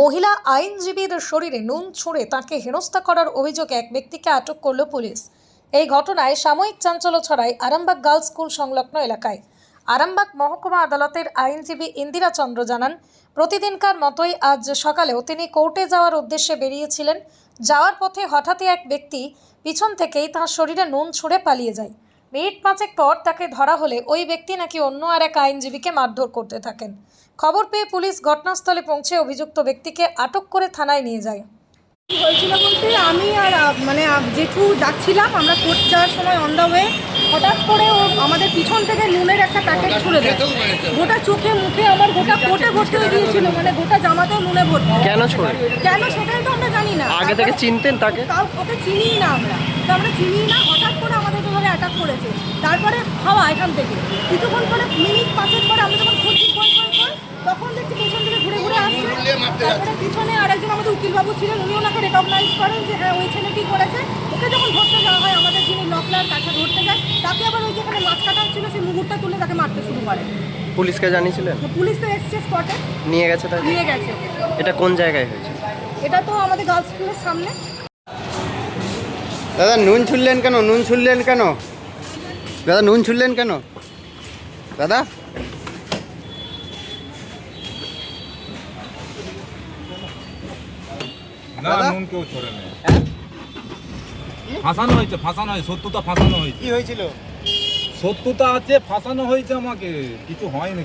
মহিলা আইনজীবীর শরীরে নুন ছুঁড়ে তাকে হেনস্থা করার অভিযোগে এক ব্যক্তিকে আটক করল পুলিশ। এই ঘটনায় সাময়িক চাঞ্চল্য ছড়ায় আরামবাগ গার্লস স্কুল সংলগ্ন এলাকায়। আরামবাগ মহকুমা আদালতের আইনজীবী ইন্দিরা চন্দ্র জানান, প্রতিদিনকার মতোই আজ সকালেও তিনি কোর্টে যাওয়ার উদ্দেশ্যে বেরিয়েছিলেন। যাওয়ার পথে হঠাৎই এক ব্যক্তি পিছন থেকেই তাঁর শরীরে নুন ছুঁড়ে পালিয়ে যায়। মিনিট পাঁচেক পর তাকে ধরা হলে ওই ব্যক্তি নাকি অন্য আর এক আইনজীবীকে মারধর করতে থাকেন। খবর পেয়ে পুলিশ ঘটনাস্থলে পৌঁছে অভিযুক্ত ব্যক্তিকে আটক করে থানায় নিয়ে যায়। কি হয়েছিল বলতে আমি আর জেঠু যাচ্ছিলাম, আমরা কোর্ট যাওয়ার সময় অন দ্য ওয়ে হঠাৎ করে ও আমাদের পিছন থেকে নুনের একটা প্যাকেট ছুঁড়ে দেয়। গোটা চোখে মুখে আমার গোটা কোটে ভর্তি হয়ে গিয়েছিল, মানে গোটা জামাতেও নুনে ভর্তি। কেন সেটাই তো আমরা জানি না। আগে থেকে চিনতেন তাকে? ওকে চিনি না, আমরা চিনি না। হঠাৎ করে আমাদের উপরে অ্যাটাক করেছে। তারপরে হাওয়া এখান থেকে কিছুক্ষণ পরে মিনিট পাঁচেক পরে আমরা যখন খুঁজছি তখন দেখছি পিছন থেকে ঘুরে ঘুরে আসছে। তারপরে পিছনে আরেকজন আমাদের উকিলবাবু ছিলেন, উনি ওনাকে রেকগনাইজ করেন যে হ্যাঁ ওই ছেলেটি করেছে। ওকে যখন ধরতে যাওয়া হয়, আমাদের যিনি নকলার কাছে ধরতে যায়, তাকে আবার ওই যেখানে মাছ কাটা হচ্ছিল সেই মুগুরটা তুলে তাকে মারতে শুরু করে। পুলিশকে জানিয়েছিলেন? পুলিশ তো এসছে, স্পটে নিয়ে গেছে তাকে? নিয়ে গেছে। এটা কোন জায়গায় হয়েছে? এটা তো আমাদের গার্লস স্কুলের সামনে। দাদা নুন ছুড়লেন কেন? নুন ছুড়লেন কেন দাদা? নুন ছুড়লেন কেন দাদা? না, নুন কেউ ছড়ে নেই। ফাঁসানো হয়েছে, সত্যতা ফাঁসানো হয়েছে। কি হয়েছিল? সত্যতা আছে, ফাঁসানো হয়েছে আমাকে। কিছু হয়নি।